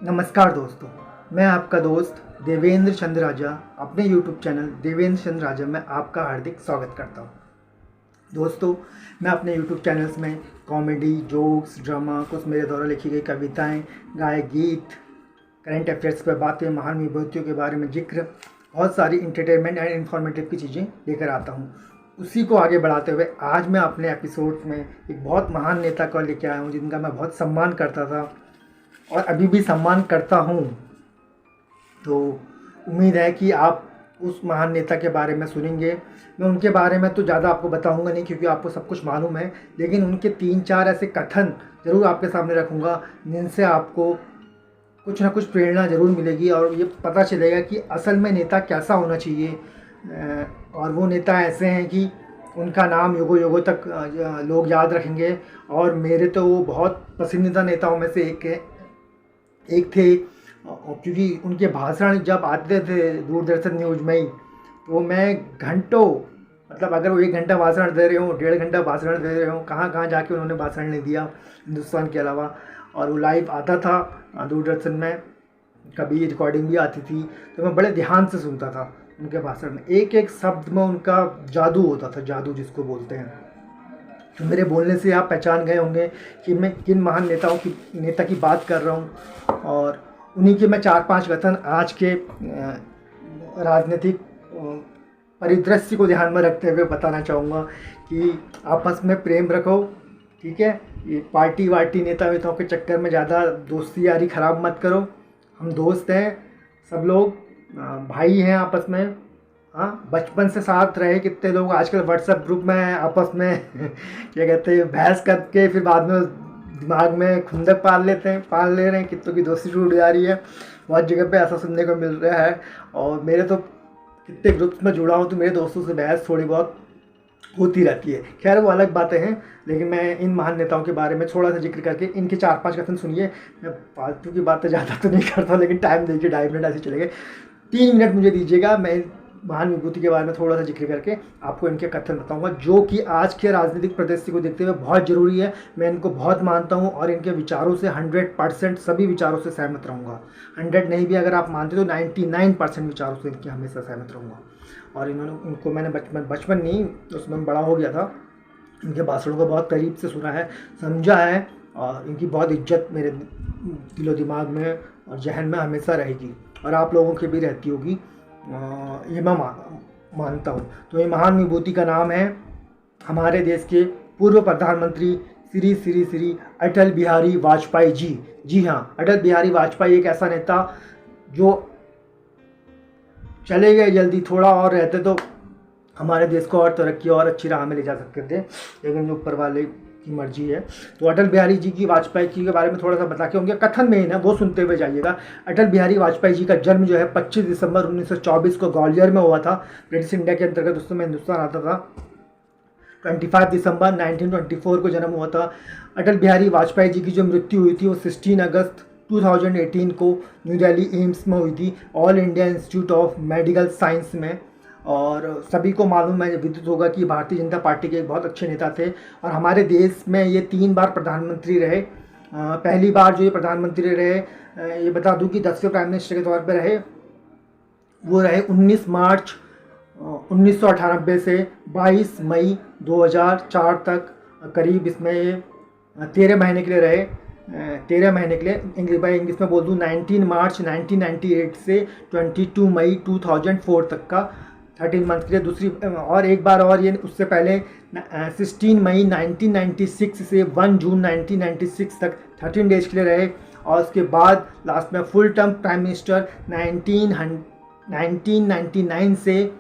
नमस्कार दोस्तों, मैं आपका दोस्त देवेंद्र चंद्र राजा अपने YouTube चैनल देवेंद्र चंद्र राजा में आपका हार्दिक स्वागत करता हूं। दोस्तों, मैं अपने YouTube चैनल्स में कॉमेडी, जोक्स, ड्रामा, कुछ मेरे द्वारा लिखी गई कविताएं, गाए गीत, करंट अफेयर्स पर बातें, महान विभूतियों के बारे में जिक्र, बहुत सारी इंटरटेनमेंट एंड इन्फॉर्मेटिव की चीज़ें लेकर आता हूँ। उसी को आगे बढ़ाते हुए आज मैं अपने एपिसोड में एक बहुत महान नेता को लेकर आया हूँ जिनका मैं बहुत सम्मान करता था और अभी भी सम्मान करता हूँ। तो उम्मीद है कि आप उस महान नेता के बारे में सुनेंगे। मैं उनके बारे में तो ज़्यादा आपको बताऊंगा नहीं क्योंकि आपको सब कुछ मालूम है, लेकिन उनके 3-4 ऐसे कथन ज़रूर आपके सामने रखूँगा जिनसे आपको कुछ ना कुछ प्रेरणा ज़रूर मिलेगी और ये पता चलेगा कि असल में नेता कैसा होना चाहिए। और वो नेता ऐसे हैं कि उनका नाम युगों युगों तक लोग याद रखेंगे और मेरे तो वो बहुत पसंदीदा नेताओं में से एक थे। क्योंकि उनके भाषण जब आते थे दूरदर्शन न्यूज़ में ही, तो मैं घंटों, मतलब अगर वो 1 घंटा भाषण दे रहे हो, 1.5 घंटा भाषण दे रहे हो, कहाँ कहाँ जाके उन्होंने भाषण नहीं दिया हिंदुस्तान के अलावा। और वो लाइव आता था दूरदर्शन में, कभी रिकॉर्डिंग भी आती थी, तो मैं बड़े ध्यान से सुनता था उनके भाषण में। एक एक शब्द में उनका जादू होता था, जादू जिसको बोलते हैं। तो मेरे बोलने से आप पहचान गए होंगे कि मैं किन महान नेता की बात कर रहा हूँ। और उन्हीं के मैं 4-5 कथन आज के राजनीतिक परिदृश्य को ध्यान में रखते हुए बताना चाहूँगा कि आपस में प्रेम रखो, ठीक है। ये पार्टी वार्टी नेता वेताओं के चक्कर में ज़्यादा दोस्ती यारी ख़राब मत करो। हम दोस्त हैं, सब लोग भाई हैं आपस में। हाँ, बचपन से साथ रहे कितने लोग आजकल व्हाट्सएप ग्रुप में आपस में क्या कहते हैं, बहस करके फिर बाद में दिमाग में खुंदक पाल ले रहे हैं, कितनों की दोस्ती टूट जा रही है। बहुत जगह पे ऐसा सुनने को मिल रहा है। और मेरे तो कितने ग्रुप्स में जुड़ा हूँ तो मेरे दोस्तों से बहस थोड़ी बहुत होती रहती है। खैर वो अलग बातें हैं, लेकिन मैं इन महान नेताओं के बारे में थोड़ा सा जिक्र करके इनके 4-5 कथन सुनिए। मैं फालतू की बातें ज़्यादा तो नहीं करता, लेकिन टाइम देखिए 2.5 मिनट ऐसे चले गए। 3 मिनट मुझे दीजिएगा, मैं महान विभूति के बारे में थोड़ा सा जिक्र करके आपको इनके कथन बताऊंगा, जो कि आज के राजनीतिक परिदृश्य को देखते हुए बहुत ज़रूरी है। मैं इनको बहुत मानता हूं और इनके विचारों से 100% सभी विचारों से सहमत रहूंगा। 100 नहीं भी अगर आप मानते तो 99% विचारों से इनके हमेशा सहमत रहूँगा। और इनको मैंने बचपन नहीं, उसमें बड़ा हो गया था, इनके भाषणों को बहुत करीब से सुना है, समझा है और इनकी बहुत इज्जत मेरे दिलो दिमाग में और जहन में हमेशा रहेगी और आप लोगों की भी रहती होगी, ये मैं मानता हूँ। तो ये महान विभूति का नाम है हमारे देश के पूर्व प्रधानमंत्री श्री अटल बिहारी वाजपेयी जी। जी हाँ, अटल बिहारी वाजपेयी एक ऐसा नेता जो चले गए जल्दी, थोड़ा और रहते तो हमारे देश को और तरक्की और अच्छी राह में ले जा सकते थे, लेकिन जो ऊपर वाले की मर्जी है। तो अटल बिहारी जी की वाजपेयी जी के बारे में थोड़ा सा बता के उनके कथन में ही ना वो सुनते हुए जाइएगा। अटल बिहारी वाजपेयी जी का जन्म जो है 25 दिसंबर 1924 को ग्वालियर में हुआ था। ब्रिटिश इंडिया के अंतर्गत उस समय हिंदुस्तान आता था। 25 दिसंबर 1924 को जन्म हुआ था। अटल बिहारी वाजपेयी जी की जो मृत्यु हुई थी वो 16 अगस्त 2018 को न्यू दिल्ली एम्स में हुई थी, all India institute of medical science में। और सभी को मालूम है, विदित होगा कि भारतीय जनता पार्टी के एक बहुत अच्छे नेता थे और हमारे देश में ये 3 बार प्रधानमंत्री रहे। पहली बार जो ये प्रधानमंत्री रहे, ये बता दूं कि 10वें प्राइम मिनिस्टर के तौर पर रहे। वो रहे 19 मार्च 1998 से 22 मई 2004 तक, करीब इसमें 13 महीने के लिए रहे। 13 महीने के लिए, इंग्लिश में बोल दूँ 19 मार्च 1998 से 22 मई 2004 तक का 13 मंथ के लिए। दूसरी और एक बार और ये उससे पहले 16 मई 1996 से 1 जून 1996 तक 13 डेज के लिए रहे। और उसके बाद लास्ट में फुल टर्म प्राइम मिनिस्टर 1999 से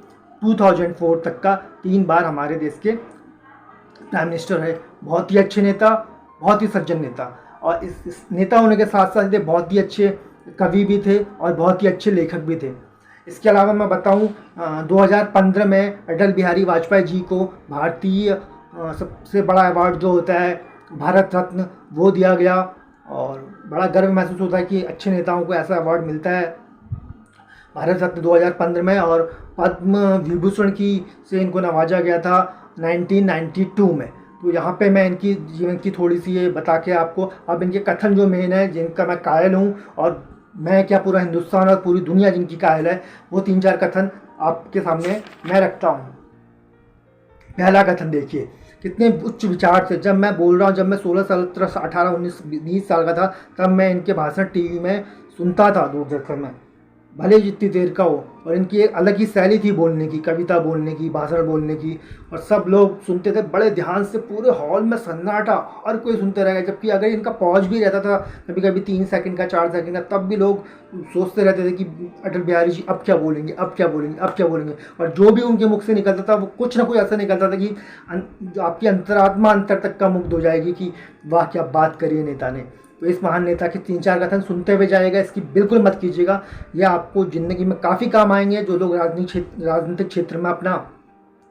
2004 तक का 3 बार हमारे देश के प्राइम मिनिस्टर रहे। बहुत ही अच्छे नेता, बहुत ही सज्जन नेता, और इस नेता होने के साथ साथ ये बहुत ही अच्छे कवि भी थे और बहुत ही अच्छे लेखक भी थे। इसके अलावा मैं बताऊं 2015 में अटल बिहारी वाजपेयी जी को भारतीय सबसे बड़ा अवार्ड जो होता है भारत रत्न, वो दिया गया और बड़ा गर्व महसूस होता है कि अच्छे नेताओं को ऐसा अवार्ड मिलता है भारत रत्न 2015 में। और पद्म विभूषण की से इनको नवाजा गया था 1992 में। तो यहाँ पे मैं इनकी जीवन की थोड़ी सी ये बता के आपको, अब इनके कथन जो मेन है, जिनका मैं कायल हूँ, और मैं क्या पूरा हिंदुस्तान और पूरी दुनिया जिनकी कायल है, वो 3-4 कथन आपके सामने मैं रखता हूँ। पहला कथन देखिए, कितने उच्च विचार से, जब मैं बोल रहा हूँ, जब मैं 16 साल, 17, 18, 19, 20 साल का था, तब मैं इनके भाषण टीवी में सुनता था, दूरदर्शन में, भले ही जितनी देर का हो। और इनकी एक अलग ही शैली थी बोलने की, कविता बोलने की, भाषण बोलने की, और सब लोग सुनते थे बड़े ध्यान से, पूरे हॉल में सन्नाटा, हर कोई सुनते रहेगा। जबकि अगर इनका पॉज भी रहता था कभी कभी 3 सेकंड का, 4 सेकंड का, तब भी लोग सोचते रहते थे कि अटल बिहारी जी अब क्या बोलेंगे, अब क्या बोलेंगे, अब क्या बोलेंगे। और जो भी उनके मुख से निकलता था, वो कुछ ना कुछ ऐसा निकलता था कि आपकी अंतरात्मा अंतर तक का मुग्ध हो जाएगी कि वाह क्या बात करी है नेता ने। तो इस महान नेता के 3-4 कथन सुनते हुए जाएगा, इसकी बिल्कुल मत कीजिएगा। ये आपको ज़िंदगी में काफ़ी काम आएंगे। जो लोग राजनीतिक क्षेत्र में अपना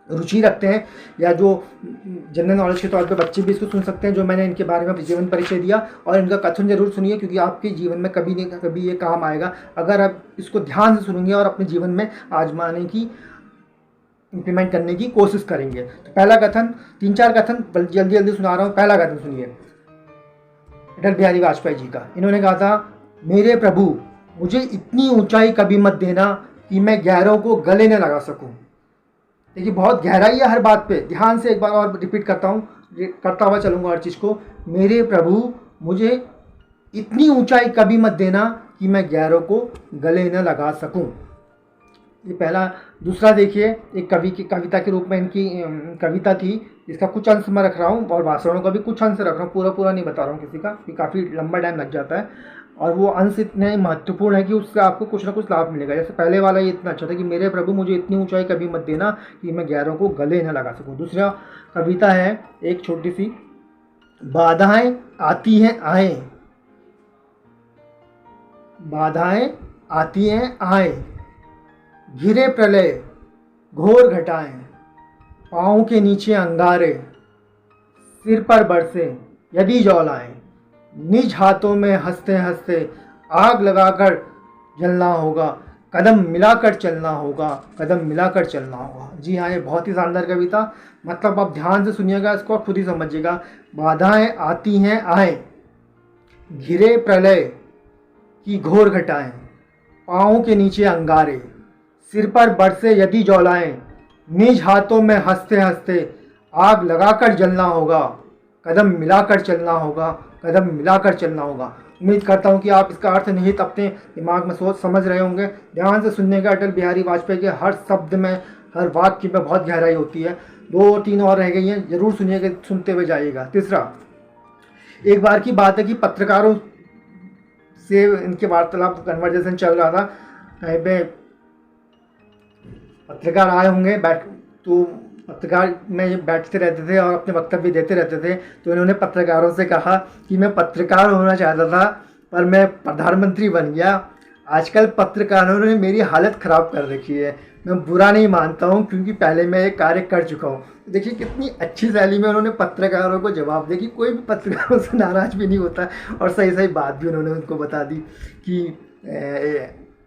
रुचि रखते हैं, या जो जनरल नॉलेज के तौर पे बच्चे भी इसको सुन सकते हैं, जो मैंने इनके बारे में जीवन परिचय दिया। और इनका कथन जरूर सुनिए, क्योंकि आपके जीवन में कभी नहीं कभी ये काम आएगा, अगर आप इसको ध्यान से सुनेंगे और अपने जीवन में आजमाने की, इम्प्लीमेंट करने की कोशिश करेंगे। तो पहला कथन, 3-4 कथन जल्दी जल्दी सुना रहा हूँ। पहला कथन सुनिए, अटल बिहारी वाजपेयी जी का। इन्होंने कहा था, मेरे प्रभु मुझे इतनी ऊंचाई कभी मत देना कि मैं गैरों को गले न लगा सकूं। देखिए बहुत गहराई है हर बात पे, ध्यान से एक बार और रिपीट करता हूँ, करता हुआ चलूँगा हर चीज़ को। मेरे प्रभु मुझे इतनी ऊंचाई कभी मत देना कि मैं गैरों को गले न लगा सकूं। ये पहला। दूसरा देखिए, एक कवि की कविता के रूप में इनकी कविता थी, इसका कुछ अंश मैं रख रहा हूँ, और भाषणों का भी कुछ अंश रख रहा हूँ, पूरा पूरा नहीं बता रहा हूँ किसी का, कि काफ़ी लंबा टाइम लग जाता है, और वो अंश इतने महत्वपूर्ण है कि उससे आपको कुछ ना कुछ लाभ मिलेगा। जैसे पहले वाला ये इतना अच्छा था कि मेरे प्रभु मुझे इतनी ऊंचाई कभी मत देना कि मैं गैरों को गले न लगा सकूँ। दूसरा कविता है एक छोटी सी, बाधाएं आती हैं आए, बाधाएं आती हैं आए, घिरे प्रलय घोर घटाएं, पाँव के नीचे अंगारे, सिर पर बरसे यदि जौलाएं, निज हाथों में हंसते हंसते आग लगाकर जलना होगा, कदम मिलाकर चलना होगा, कदम मिलाकर चलना होगा। जी हाँ, ये बहुत ही शानदार कविता, मतलब आप ध्यान से सुनिएगा इसको और खुद ही समझिएगा। बाधाएं आती हैं आए, घिरे प्रलय की घोर घटाएं, पाँव के नीचे अंगारे, सिर पर बरसे यदि जौलाएं, निज हाथों में हंसते हंसते आग लगाकर जलना होगा, कदम मिलाकर चलना होगा, कदम मिलाकर चलना होगा। उम्मीद करता हूं कि आप इसका अर्थ निहित अपने दिमाग में सोच समझ रहे होंगे। ध्यान से सुनने अटल बिहारी वाजपेयी के हर शब्द में, हर वाक्य में बहुत गहराई होती है। 2-3 और रह गई हैं, जरूर सुनिएगा, सुनते हुए जाइएगा। तीसरा, एक बार की बात है कि पत्रकारों से इनके वार्तालाप, कन्वर्जेशन चल रहा था, कहीं पे पत्रकार आए होंगे, तो पत्रकार में बैठते रहते थे और अपने वक्तव्य देते रहते थे। तो इन्होंने पत्रकारों से कहा कि मैं पत्रकार होना चाहता था, पर मैं प्रधानमंत्री बन गया। आजकल पत्रकारों ने मेरी हालत ख़राब कर रखी है, मैं बुरा नहीं मानता हूँ, क्योंकि पहले मैं एक कार्य कर चुका हूँ। देखिए कितनी अच्छी शैली में उन्होंने पत्रकारों को जवाब दिया, कि कोई भी पत्रकारों से नाराज़ भी नहीं होता, और सही सही बात भी उन्होंने उनको बता दी कि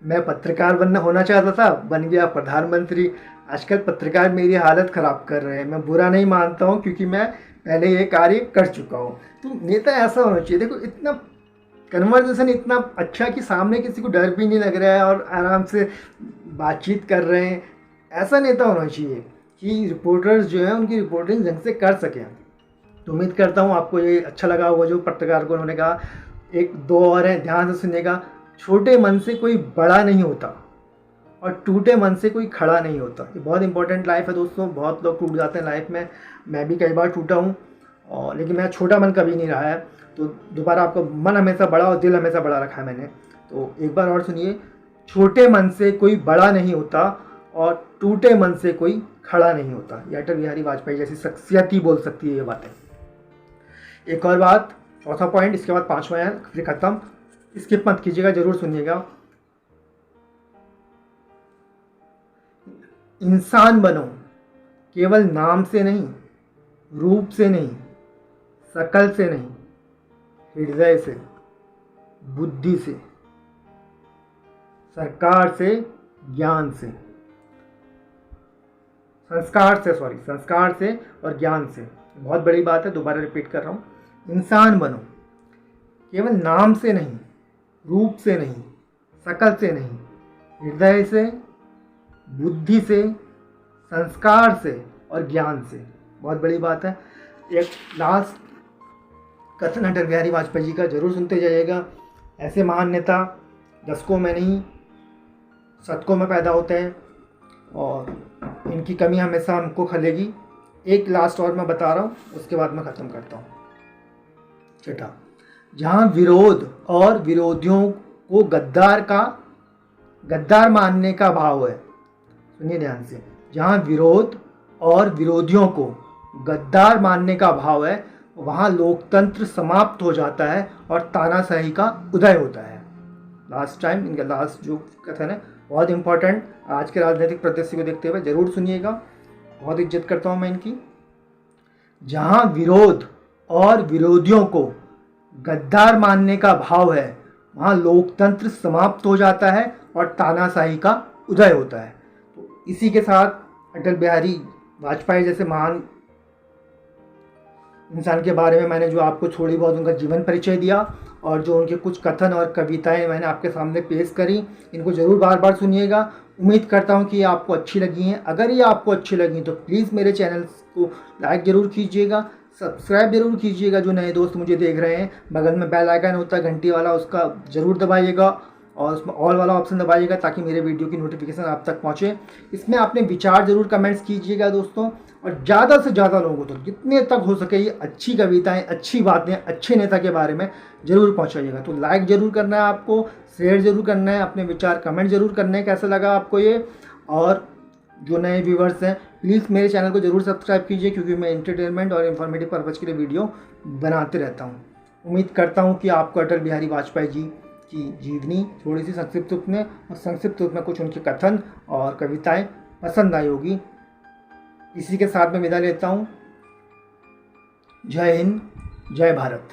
मैं पत्रकार बनना होना चाहता था, बन गया प्रधानमंत्री। आजकल पत्रकार मेरी हालत ख़राब कर रहे हैं, मैं बुरा नहीं मानता हूँ, क्योंकि मैं पहले ये कार्य कर चुका हूँ। तो नेता ऐसा होना चाहिए। देखो इतना कन्वर्सेशन इतना अच्छा कि सामने किसी को डर भी नहीं लग रहा है और आराम से बातचीत कर रहे हैं, ऐसा नेता होना चाहिए कि रिपोर्टर्स जो हैं उनकी रिपोर्टिंग ढंग से कर सकें। तो उम्मीद करता हूँ आपको ये अच्छा लगा होगा जो पत्रकार को उन्होंने कहा। 1-2 और हैं, ध्यान से सुनिएगा। छोटे मन से कोई बड़ा नहीं होता और टूटे मन से कोई खड़ा नहीं होता। ये बहुत इंपॉर्टेंट लाइफ है दोस्तों। बहुत लोग टूट जाते हैं लाइफ में, मैं भी कई बार टूटा हूँ, और लेकिन मेरा छोटा मन कभी नहीं रहा है। तो दोबारा आपको, मन हमेशा बड़ा और दिल हमेशा बड़ा रखा है मैंने। तो एक बार और सुनिए, छोटे मन से कोई बड़ा नहीं होता और टूटे मन से कोई खड़ा नहीं होता। ये अटल बिहारी वाजपेयी जैसी शख्सियत ही बोल सकती है ये बातें। एक और बात, चौथा पॉइंट, इसके बाद 5वां है, फिर खत्म। स्किप मत कीजिएगा, जरूर सुनिएगा। इंसान बनो, केवल नाम से नहीं, रूप से नहीं, शकल से नहीं, हृदय से, बुद्धि से, सरकार से, ज्ञान से, संस्कार से और ज्ञान से। बहुत बड़ी बात है, दोबारा रिपीट कर रहा हूँ। इंसान बनो, केवल नाम से नहीं, रूप से नहीं, शकल से नहीं, हृदय से, बुद्धि से, संस्कार से और ज्ञान से। बहुत बड़ी बात है। एक लास्ट कथन अटल बिहारी वाजपेयी जी का जरूर सुनते जाइएगा। ऐसे महान नेता दशकों में नहीं, शतकों में पैदा होते हैं और इनकी कमी हमेशा हमको खलेगी। एक लास्ट और मैं बता रहा हूँ, उसके बाद मैं ख़त्म करता हूँ। छठा, जहाँ विरोध और विरोधियों को गद्दार मानने का भाव है, सुनिए ध्यान से, जहाँ विरोध और विरोधियों को गद्दार मानने का भाव है, वहाँ लोकतंत्र समाप्त हो जाता है और तानाशाही का उदय होता है। लास्ट टाइम इनका लास्ट जो कथन है बहुत इंपॉर्टेंट, आज के राजनीतिक परिदृश्य को देखते हुए जरूर सुनिएगा, बहुत इज्जत करता हूँ मैं इनकी। जहाँ विरोध और विरोधियों को गद्दार मानने का भाव है, वहाँ लोकतंत्र समाप्त हो जाता है और तानाशाही का उदय होता है। तो इसी के साथ अटल बिहारी वाजपेयी जैसे महान इंसान के बारे में मैंने जो आपको थोड़ी बहुत उनका जीवन परिचय दिया और जो उनके कुछ कथन और कविताएं मैंने आपके सामने पेश करी, इनको ज़रूर बार बार सुनिएगा। उम्मीद करता हूं कि ये आपको अच्छी लगी हैं। अगर ये आपको अच्छी लगी तो प्लीज़ मेरे चैनल को लाइक ज़रूर कीजिएगा, सब्सक्राइब जरूर कीजिएगा। जो नए दोस्त मुझे देख रहे हैं, बगल में बेल आइकन होता है घंटी वाला, उसका ज़रूर दबाइएगा और उसमें ऑल वाला ऑप्शन दबाइएगा ताकि मेरे वीडियो की नोटिफिकेशन आप तक पहुँचे। इसमें अपने विचार ज़रूर कमेंट्स कीजिएगा दोस्तों, और ज़्यादा से ज़्यादा लोगों तक जितने तक हो सके ये अच्छी कविताएं, अच्छी बातें, अच्छे नेता के बारे में ज़रूर पहुंचाइएगा। तो लाइक ज़रूर करना है आपको, शेयर ज़रूर करना है, अपने विचार कमेंट ज़रूर करने हैं कैसा लगा आपको ये। और जो नए व्यूवर्स हैं प्लीज़ मेरे चैनल को ज़रूर सब्सक्राइब कीजिए, क्योंकि मैं एंटरटेनमेंट और इन्फॉर्मेटिव पर्पज़ के लिए वीडियो बनाते रहता हूँ। उम्मीद करता हूँ कि आपको अटल बिहारी वाजपेयी जी की जीवनी थोड़ी सी संक्षिप्त रूप में और संक्षिप्त रूप में कुछ उनके कथन और कविताएँ पसंद आई होगी। इसी के साथ मैं विदा लेता हूँ। जय हिंद, जय भारत।